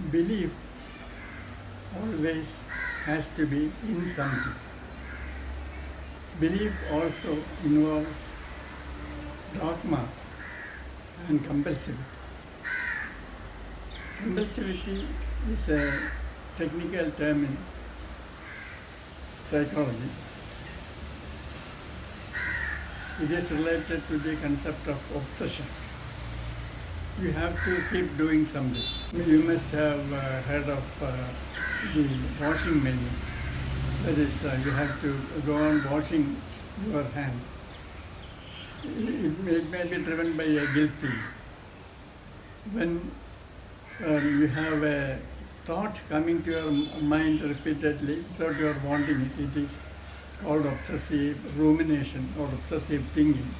belief always has to be in something. Belief also involves dogma and compulsivity. Compulsivity is a technical term in psychology. It is related to the concept of obsession. You have to keep doing something. You must have heard of the washing menu. That is, you have to go on washing your hand. It may be driven by a guilt feeling. When you have a thought coming to your mind repeatedly without your wanting it, it is called obsessive rumination or obsessive thinking.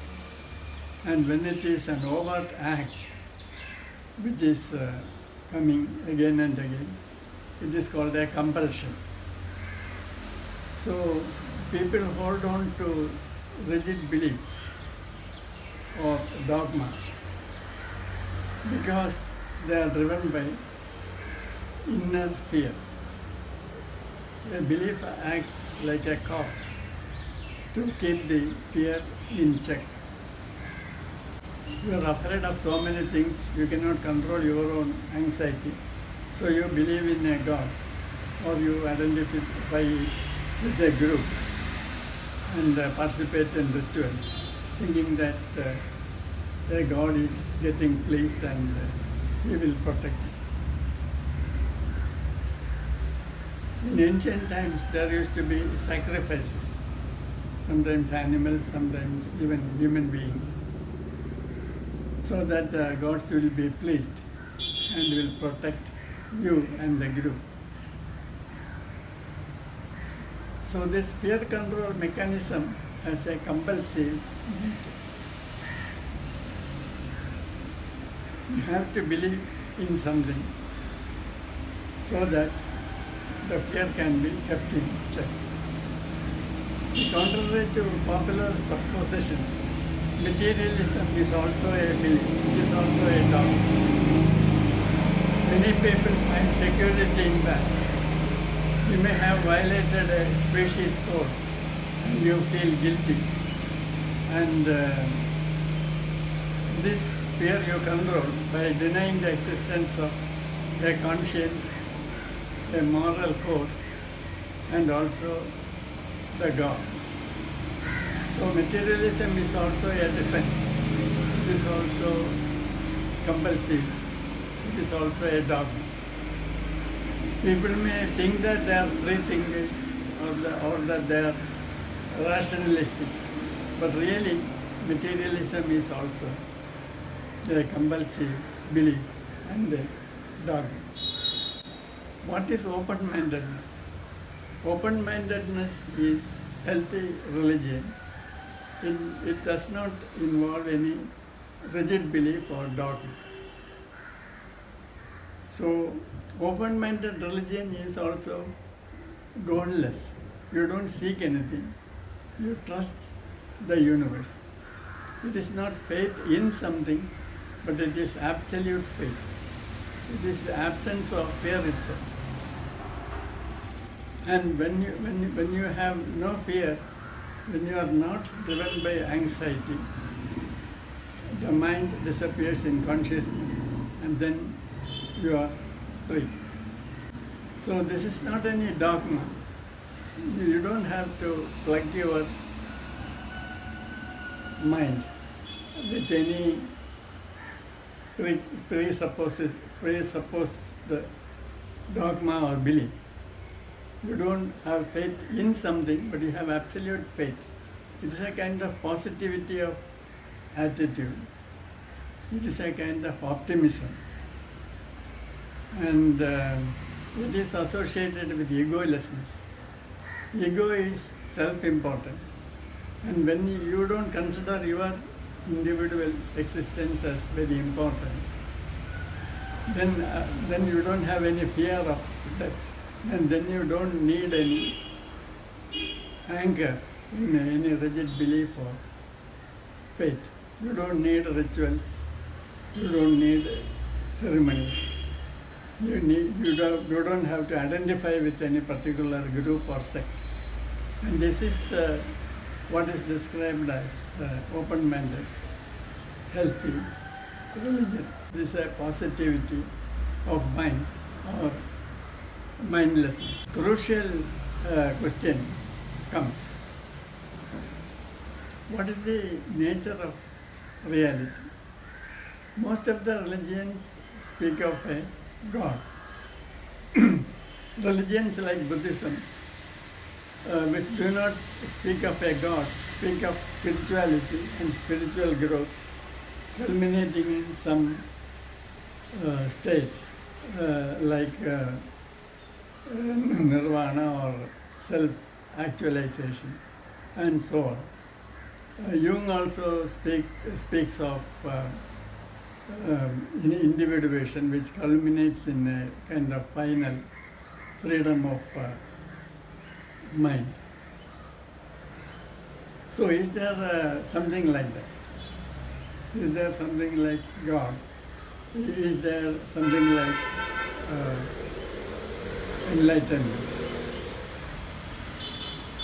And when it is an overt act, which is coming again and again, it is called a compulsion. So people hold on to rigid beliefs or dogma because they are driven by inner fear. A belief acts like a cop to keep the fear in check. You are afraid of so many things, you cannot control your own anxiety. So you believe in a God, or you identify with a group and participate in rituals, thinking that a God is getting pleased and He will protect you. In ancient times, there used to be sacrifices, sometimes animals, sometimes even human beings, so that gods will be pleased and will protect you and the group. So this fear control mechanism has a compulsive nature. You have to believe in something so that the fear can be kept in check. So contrary to popular supposition, materialism is also a belief, it is also a dogma. Many people find security in that. You may have violated a species code and you feel guilty. And this fear you control by denying the existence of a conscience, a moral code, and also the God. So materialism is also a defense. It is also compulsive. It is also a dogma. People may think that they are free thinkers or that they are rationalistic, but really materialism is also a compulsive belief and a dogma. What is open-mindedness? Open-mindedness is healthy religion. It does not involve any rigid belief or dogma. So, open-minded religion is also goalless. You don't seek anything. You trust the universe. It is not faith in something, but it is absolute faith. It is the absence of fear itself. And when you have no fear, when you are not driven by anxiety, the mind disappears in consciousness, and then you are free. So this is not any dogma. You don't have to plug your mind with any presupposed dogma or belief. You don't have faith in something, but you have absolute faith. It is a kind of positivity of attitude. It is a kind of optimism. And it is associated with egolessness. Ego is self-importance. And when you don't consider your individual existence as very important, then you don't have any fear of death. And then you don't need any anchor in any rigid belief or faith. You don't need rituals. You don't need ceremonies. You don't have to identify with any particular group or sect. And this is what is described as open-minded, healthy religion. This is a positivity of mind or mindlessness. Crucial question comes: what is the nature of reality? Most of the religions speak of a God. Religions like Buddhism, which do not speak of a God, speak of spirituality and spiritual growth, culminating in some state like nirvana or self-actualization, and so on. Jung also speaks of individuation, which culminates in a kind of final freedom of mind. So is there something like that? Is there something like God? Is there something like enlightenment?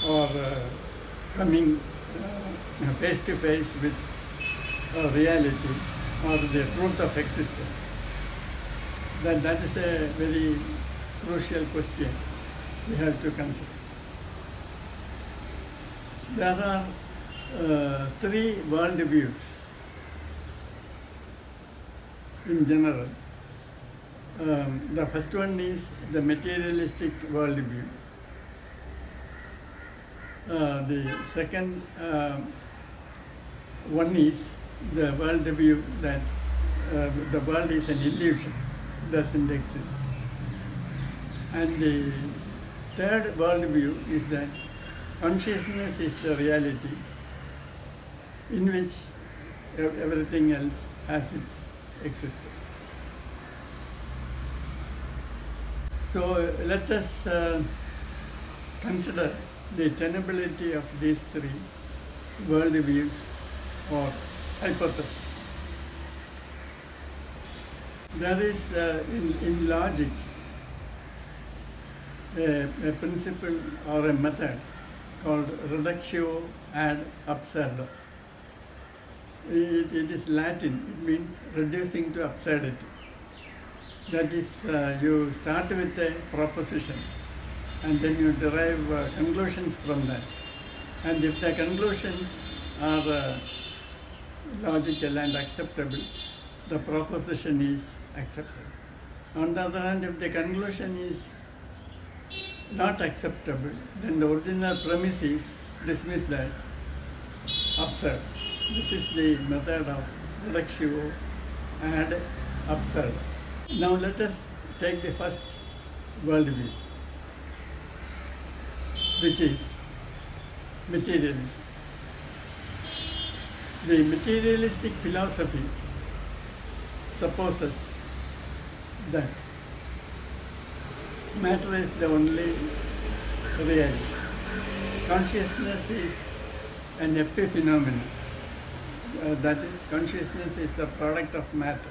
Or coming face to face with reality or the truth of existence? That is a very crucial question we have to consider. There are three worldviews in general. The first one is the materialistic worldview. The second one is the worldview that the world is an illusion, doesn't exist. And the third worldview is that consciousness is the reality in which everything else has its existence. So let us consider the tenability of these three worldviews or hypotheses. There is in logic a principle or a method called reductio ad absurdum. It is Latin. It means reducing to absurdity. That is, you start with a proposition and then you derive conclusions from that. And if the conclusions are logical and acceptable, the proposition is acceptable. On the other hand, if the conclusion is not acceptable, then the original premise is dismissed as absurd. This is the method of reductio ad absurdum. Now let us take the first worldview, which is materialism. The materialistic philosophy supposes that matter is the only reality. Consciousness is an epiphenomenon. That is, consciousness is the product of matter.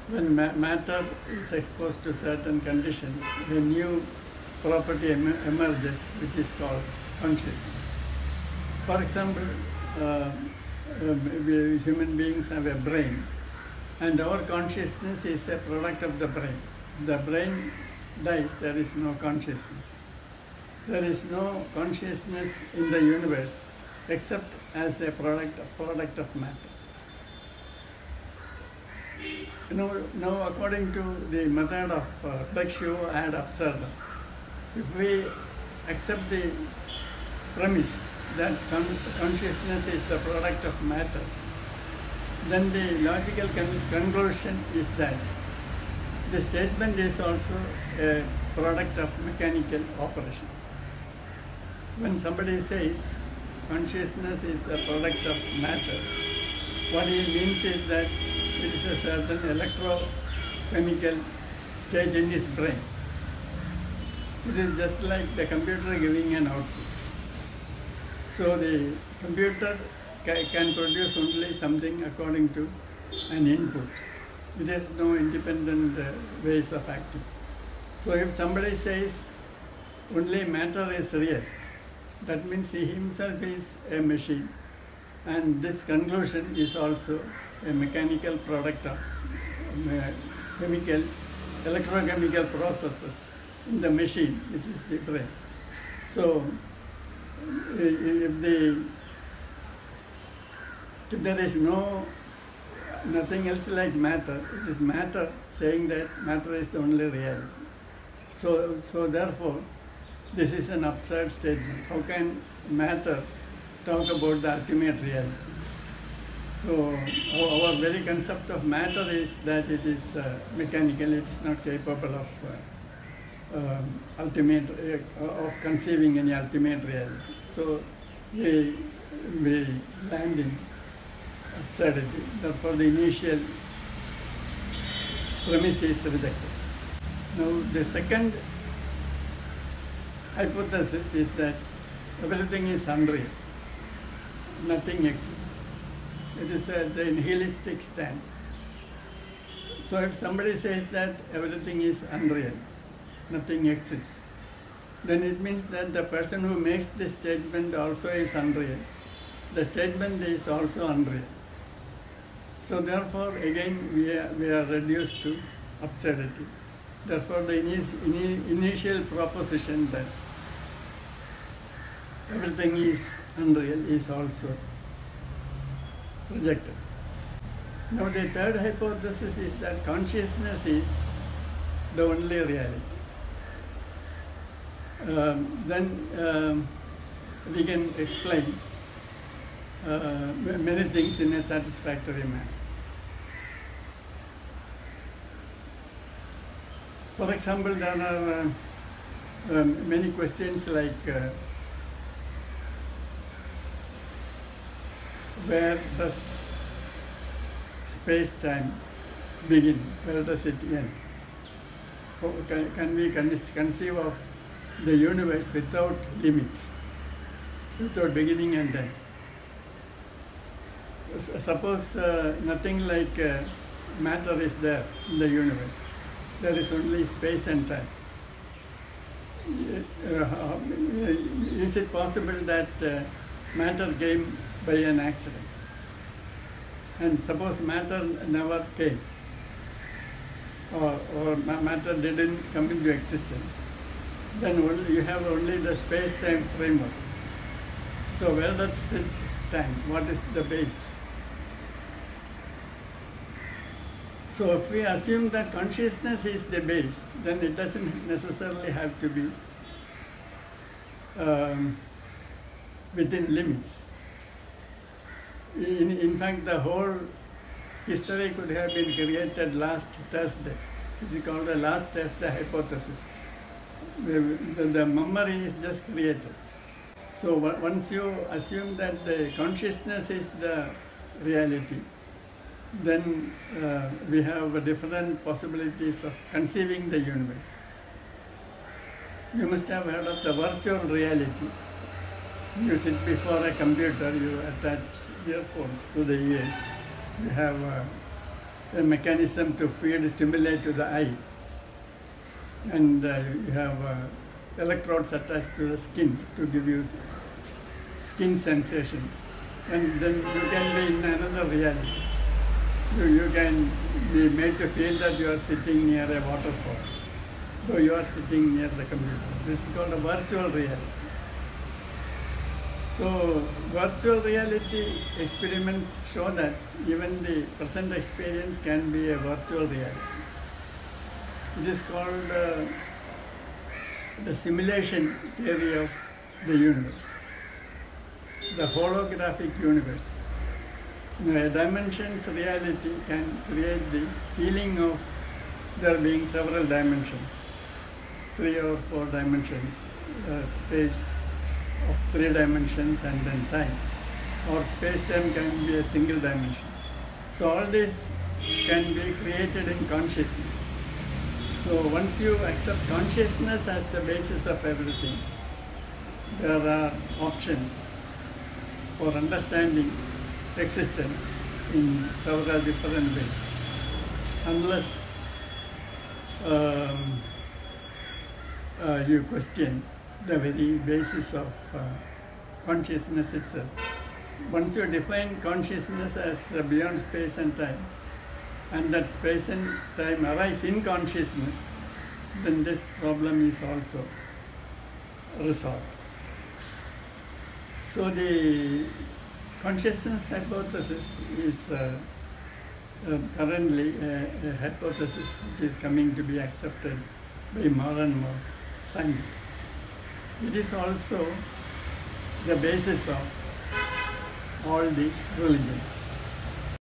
When matter is exposed to certain conditions, a new property emerges, which is called consciousness. For example, human beings have a brain, and our consciousness is a product of the brain. The brain dies, there is no consciousness. There is no consciousness in the universe except as a product of matter. Now according to the method of reductio ad absurdum, if we accept the premise that consciousness is the product of matter, then the logical conclusion is that the statement is also a product of mechanical operation. When somebody says consciousness is the product of matter, what he means is that it is a certain electrochemical state in his brain. It is just like the computer giving an output. So the computer can produce only something according to an input. It has no independent ways of acting. So if somebody says only matter is real, that means he himself is a machine, and this conclusion is also a mechanical product of electrochemical processes in the machine, which is the brain. So if there is nothing else like matter, it is matter saying that matter is the only reality. So therefore, this is an absurd statement. How can matter talk about the ultimate reality? So our very concept of matter is that it is mechanical, it is not capable of of conceiving any ultimate reality. So we land in absurdity. Therefore, the initial premise is rejected. Now, the second hypothesis is that everything is unreal, nothing exists. It is the nihilistic stand. So if somebody says that everything is unreal, nothing exists, then it means that the person who makes this statement also is unreal. The statement is also unreal. So therefore, again, we are reduced to absurdity. Therefore, the initial proposition that everything is unreal is also rejected. Now, the third hypothesis is that consciousness is the only reality. Then we can explain many things in a satisfactory manner. For example, there are many questions like where does space-time begin? Where does it end? How can we conceive of the universe without limits, without beginning and end? Suppose nothing like matter is there in the universe. There is only space and time. Is it possible that matter came by an accident? And suppose matter never came, or matter didn't come into existence, then you have only the space-time framework. So where does it stand? What is the base? So if we assume that consciousness is the base, then it doesn't necessarily have to be within limits. In fact, the whole history could have been created last Thursday, which is called the last Thursday hypothesis. The memory is just created. So once you assume that the consciousness is the reality, then we have different possibilities of conceiving the universe. You must have heard of the virtual reality. You sit before a computer, you attach earphones to the ears. You have a mechanism to feed stimuli to the eye. And you have electrodes attached to the skin to give you skin sensations. And then you can be in another reality. You can be made to feel that you are sitting near a waterfall, though you are sitting near the computer. This is called a virtual reality. So virtual reality experiments show that even the present experience can be a virtual reality. It is called the simulation theory of the universe, the holographic universe. A dimensions reality can create the feeling of there being several dimensions, 3 or 4 dimensions, space of 3 dimensions and then time, or space-time can be a single dimension. So all this can be created in consciousness. So once you accept consciousness as the basis of everything, there are options for understanding existence in several different ways. unless you question the very basis of consciousness itself. Once you define consciousness as beyond space and time, and that space and time arise in consciousness, then this problem is also resolved. So the consciousness hypothesis is currently a hypothesis which is coming to be accepted by more and more scientists. It is also the basis of all the religions.